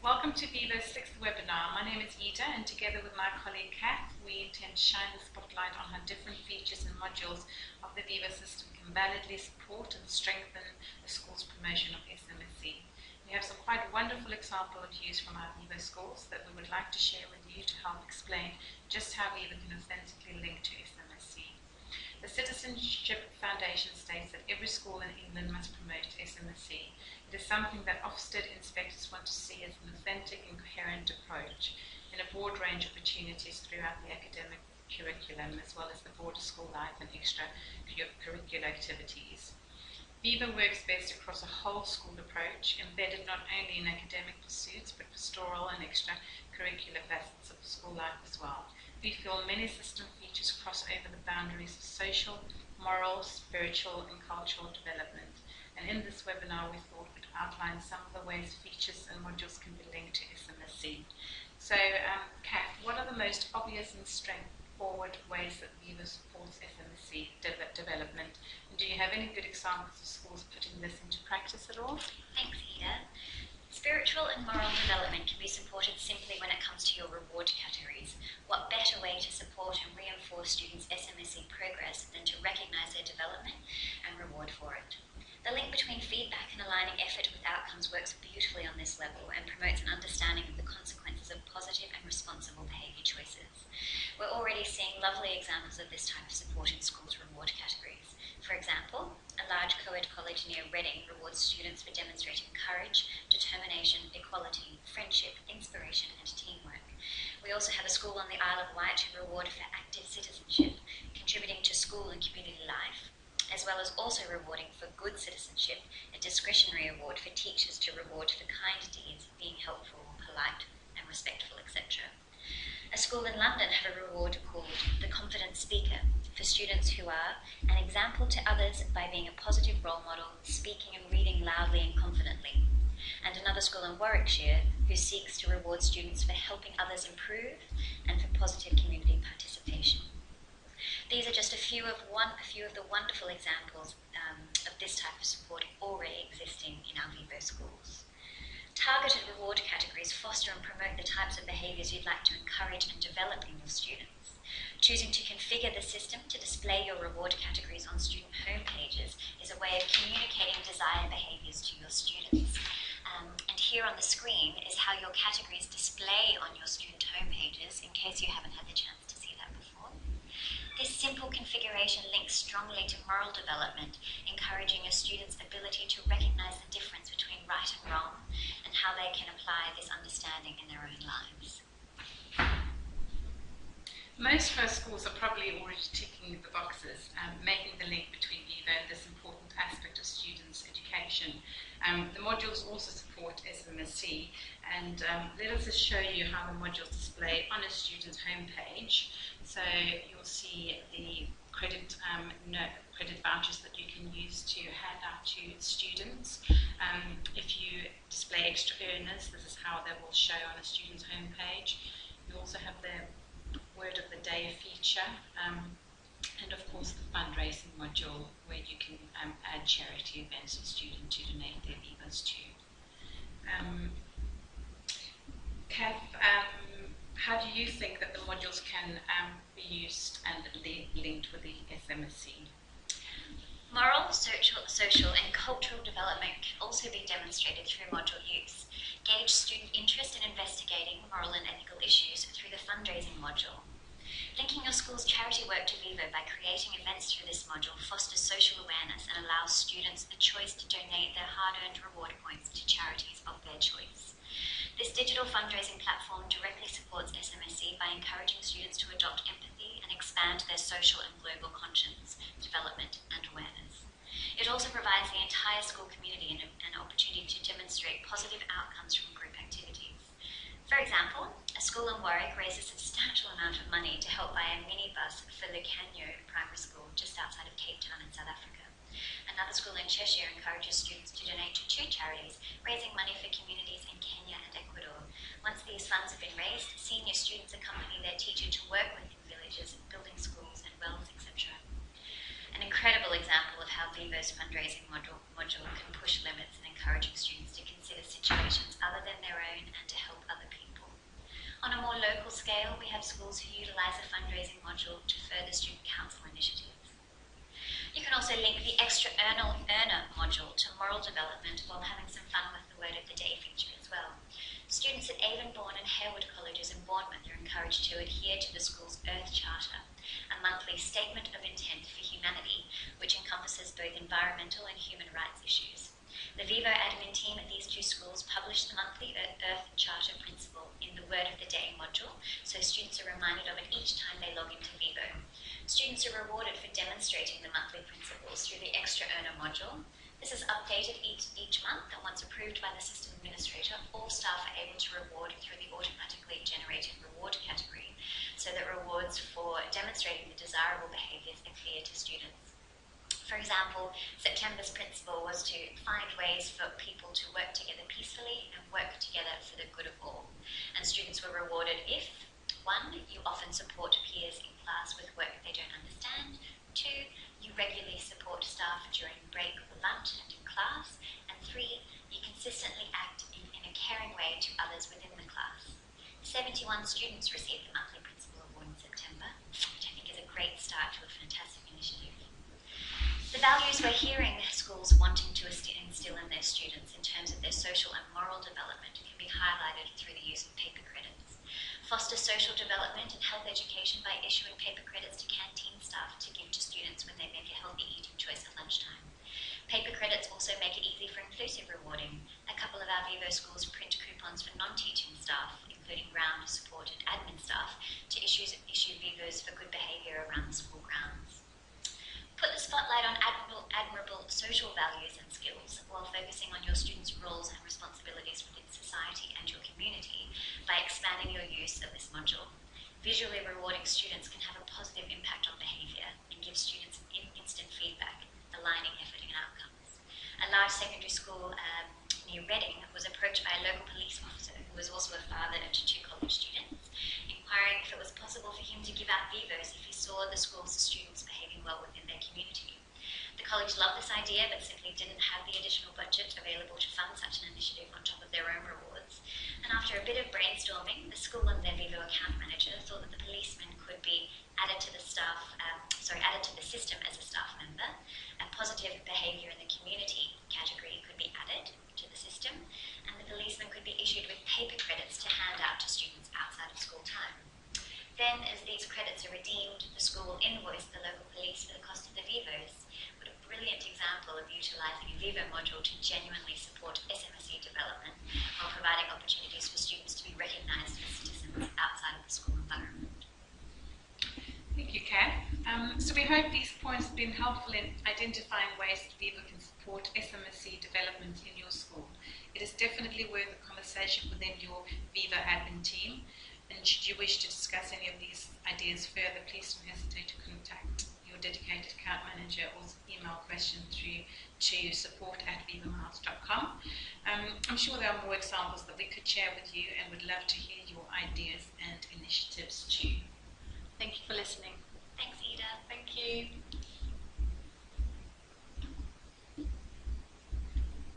Welcome to Vivo's 6th webinar. My name is Ida, and together with my colleague Kath, we intend to shine the spotlight on how different features and modules of the Vivo system can validly support and strengthen the school's promotion of SMSC. We have some quite wonderful example of use from our Vivo schools that we would like to share with you to help explain just how Vivo can authentically link to SMSC. The Citizenship Foundation states that every school in England must promote SMSC. It is something that Ofsted inspectors want to see as an authentic and coherent approach in a broad range of opportunities throughout the academic curriculum, as well as the broader school life and extracurricular activities. Vivo works best across a whole school approach, embedded not only in academic pursuits, but pastoral and extracurricular facets of school life as well. We feel many system features cross over the boundaries of social, moral, spiritual, and cultural development. And in this webinar, we thought we'd outline some of the ways features and modules can be linked to SMSC. So, Kath, what are the most obvious and straightforward ways that Vivo supports SMSC development? And do you have any good examples of schools putting this into practice at all? Thanks, Ida. Spiritual and moral development can be supported simply when it comes to your reward categories. What better way to support and reinforce students' SMSC progress than to recognise their development and reward for it? The link between feedback and aligning effort with outcomes works beautifully on this level and promotes an understanding of the consequences of positive and responsible behaviour choices. We're already seeing lovely examples of this type of support in schools' reward categories. For example, a large co-ed college near Reading rewards students for demonstrating courage, determination, equality, friendship, inspiration and teamwork. We also have a school on the Isle of Wight who reward for active citizenship, contributing to school and community life, as well as also rewarding for good citizenship, a discretionary award for teachers to reward for kind deeds, being helpful, polite and respectful, etc. A school in London have a reward called the Confident Speaker for students who are an example to others by being a positive role model, speaking and reading loudly and confidently. And another school in Warwickshire who seeks to reward students for helping others improve and for positive community participation. These are just a few of the wonderful examples of this type of support already existing in our Vivo schools. Targeted reward categories foster and promote the types of behaviours you'd like to encourage and develop in your students. Choosing to configure the system to display your reward categories on student home pages is a way of communicating desired behaviours to your students. And here on the screen is how your categories display on your student home pages, in case you haven't had the chance to see that before. This simple configuration links strongly to moral development, encouraging a student's ability to recognise the difference between right and wrong and how they can apply this understanding in their own lives. Most of our schools are probably already ticking the boxes, making the link between Vivo and this important aspect of students' education. The modules also support SMSC, and let us just show you how the modules display on a student's homepage. So you'll see the credit vouchers that you can use to hand out to students. If you display extra earners, this is how they will show on a student's homepage. You also have the Word of the Day feature, and of course the Fundraising Module, where you can add charity events for students to donate their Vivos to. Kath, how do you think that the modules can be used and linked with the SMSC? Moral, social and cultural development can also be demonstrated through module use. Gauge student interest in investigating moral and ethical issues through the Fundraising Module. Linking your school's charity work to Vivo by creating events through this module fosters social awareness and allows students the choice to donate their hard-earned reward points to charities of their choice. This digital fundraising platform directly supports SMSC by encouraging students to adopt empathy and expand their social and global conscience, development and awareness. It also provides the entire school community an opportunity to demonstrate positive outcomes from group activities. For example, a school in Warwick raised a substantial amount of money to help buy a minibus for Lucanio Primary School just outside of Cape Town in South Africa. Another school in Cheshire encourages students to donate to 2 charities, raising money for communities in Kenya and Ecuador. Once these funds have been raised, senior students accompany their teacher to work within villages, building schools and wells, etc. An incredible example of how Vivo's Fundraising Module can push limits and encouraging students to consider situations other than their own and to help other people. On a more local scale, we have schools who utilise a fundraising module to further student council initiatives. You can also link the extra earner module to moral development while having some fun with the word of the day feature as well. Students at Avonbourne and Harewood Colleges in Bournemouth are encouraged to adhere to the school's Earth Charter, a monthly statement of intent for humanity, which encompasses both environmental and human rights issues. The Vivo admin team at these two schools published the monthly Earth Charter principle in the Word of the Day module, so students are reminded of it each time they log into Vivo. Students are rewarded for demonstrating the monthly principles through the Extra Earner module. This is updated each month, and once approved by the system administrator, all staff are able to reward through the automatically generated reward category, so that rewards for demonstrating the desirable behaviours are clear to students. For example, September's principle was to find ways for people to work together peacefully and work together for the good of all. And students were rewarded if 1. You often support peers in class with work they don't understand. 2. You regularly support staff during break or lunch and in class. And 3. You consistently act in a caring way to others within the class. 71 students received the monthly principal award in September, which I think is a great start to a fantastic initiative. The values we're hearing schools wanting to instill in their students in terms of their social and moral development can be highlighted through the use of paper credits. Foster social development and health education by issuing paper credits to canteen staff to give to students when they make a healthy eating choice at lunchtime. Paper credits also make it easy for inclusive rewarding. A couple of our Vivo schools print coupons for non-teaching staff, including ground support and admin staff, to issue Vivos for good behaviour around the school grounds. Put the spotlight on admirable social values and skills while focusing on your students' roles and responsibilities within society and your community by expanding your use of this module. Visually rewarding students can have a positive impact on behaviour and give students instant feedback, aligning effort and outcomes. A large secondary school near Reading was approached by a local police officer who was also a father to 2 college students, inquiring if it was possible for him to give out Vivos if he saw the school's students behaving well within their community. The college loved this idea but simply didn't have the additional budget available to fund such an initiative on top of their own rewards. And after a bit of brainstorming, the school and their Vivo account manager thought that the policeman could be added to the system as a staff member. A positive behaviour in the community category could be added to the system, and the policeman could be issued with paper credits to hand out to students outside of school time. Then, as these credits are redeemed, the school will invoice the local police for the cost of the Vivos. What a brilliant example of utilising a Vivo module to genuinely support SMSC development while providing opportunities for students to be recognised as citizens outside of the school environment. Thank you, Kath. So we hope these points have been helpful in identifying ways that Vivo can support SMSC development in your school. It is definitely worth a conversation within your Vivo admin team. And should you wish to discuss any of these ideas further, please don't hesitate to contact your dedicated account manager or email question through to support@vivomiles.com. I'm sure there are more examples that we could share with you and would love to hear your ideas and initiatives too. Thank you for listening. Thanks, Ida. Thank you.